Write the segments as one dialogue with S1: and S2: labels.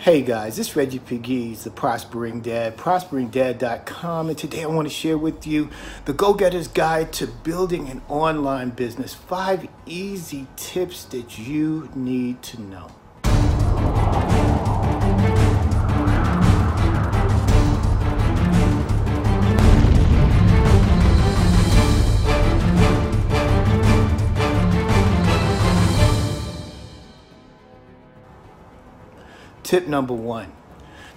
S1: Hey guys, it's Reggie Pegues, the Prospering Dad, prosperingdad.com, and today I want to share with you the Go-Getter's Guide to Building an Online Business. 5 easy tips that you need to know. Tip number 1,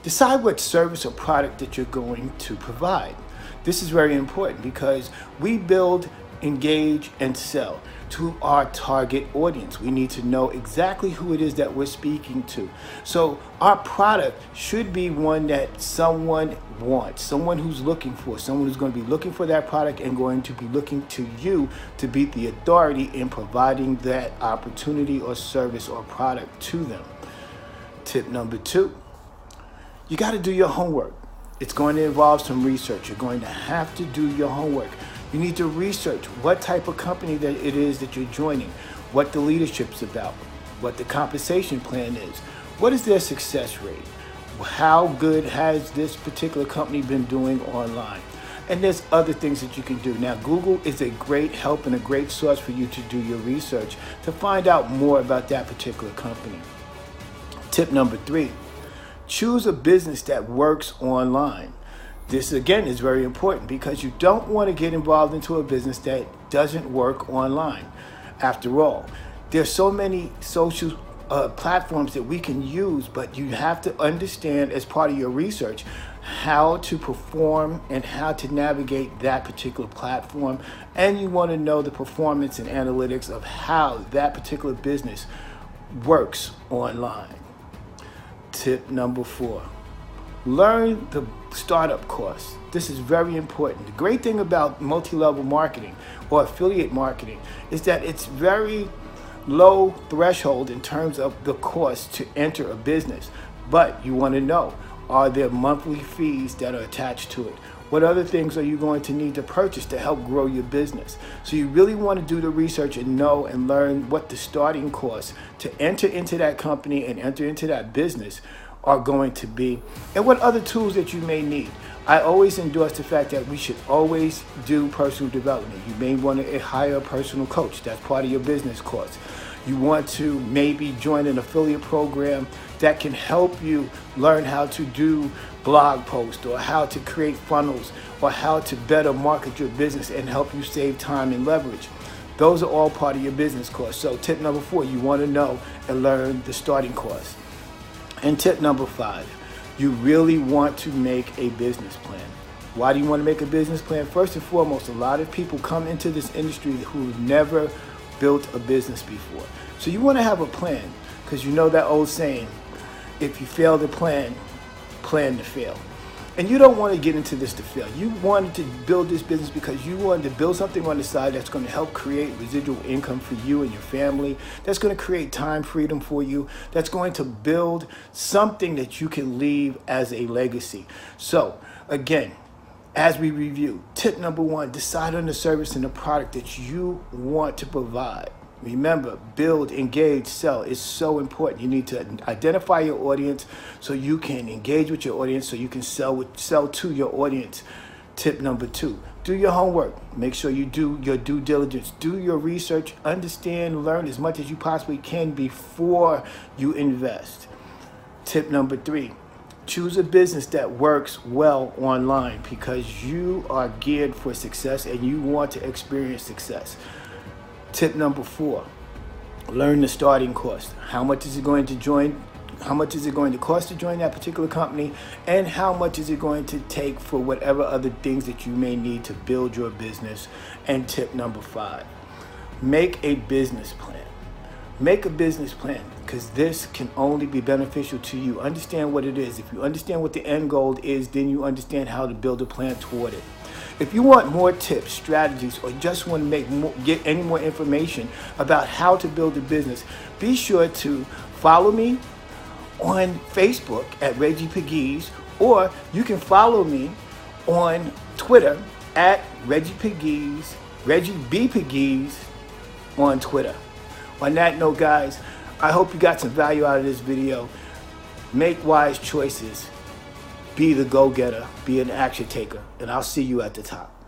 S1: decide what service or product that you're going to provide. This is very important because we build, engage, and sell to our target audience. We need to know exactly who it is that we're speaking to. So our product should be one that someone wants, someone who's looking for, someone who's going to be looking for that product and going to be looking to you to be the authority in providing that opportunity or service or product to them. Tip number 2, you got to do your homework. It's going to involve some research. You're going to have to do your homework. You need to research what type of company that it is that you're joining, what the leadership's about, what the compensation plan is, what is their success rate, how good has this particular company been doing online. And there's other things that you can do. Now, Google is a great help and a great source for you to do your research to find out more about that particular company. Tip number 3, choose a business that works online. This again is very important because you don't want to get involved into a business that doesn't work online. After all, there's so many social platforms that we can use, but you have to understand as part of your research how to perform and how to navigate that particular platform, and you want to know the performance and analytics of how that particular business works online. Tip number 4, learn the startup course. This is very important. The great thing about multi-level marketing or affiliate marketing is that it's very low threshold in terms of the cost to enter a business. But you want to know, are there monthly fees that are attached to it? What other things are you going to need to purchase to help grow your business? So you really want to do the research and know and learn what the starting costs to enter into that company and enter into that business are going to be, and what other tools that you may need. I always endorse the fact that we should always do personal development. You may want to hire a personal coach. That's part of your business course. You want to maybe join an affiliate program that can help you learn how to do blog posts or how to create funnels or how to better market your business and help you save time and leverage. Those are all part of your business course. So tip number 4, you want to know and learn the starting course. And tip number 5, you really want to make a business plan. Why do you want to make a business plan? First and foremost, a lot of people come into this industry who never built a business before. So you want to have a plan because you know that old saying, if you fail to plan, plan to fail. And you don't want to get into this to fail. You wanted to build this business because you wanted to build something on the side that's going to help create residual income for you and your family, that's going to create time freedom for you, that's going to build something that you can leave as a legacy. So again, as we review, tip number 1, decide on the service and the product that you want to provide. Remember, build, engage, sell is so important. You need to identify your audience so you can engage with your audience, so you can sell to your audience. Tip number 2, do your homework. Make sure you do your due diligence. Do your research. Understand, learn as much as you possibly can before you invest. Tip number 3, choose a business that works well online because you are geared for success and you want to experience success. Tip number 4, learn the starting cost. How much is it going to join? How much is it going to cost to join that particular company? And how much is it going to take for whatever other things that you may need to build your business? And tip number 5, make a business plan. Make a business plan because this can only be beneficial to you. Understand what it is. If you understand what the end goal is, then you understand how to build a plan toward it. If you want more tips, strategies, or just want to get any more information about how to build a business, be sure to follow me on Facebook at Reggie Pegues, or you can follow me on Twitter at Reggie Pegues, Reggie B. Pegues on Twitter. On that note, guys, I hope you got some value out of this video. Make wise choices. Be the go-getter. Be an action taker. And I'll see you at the top.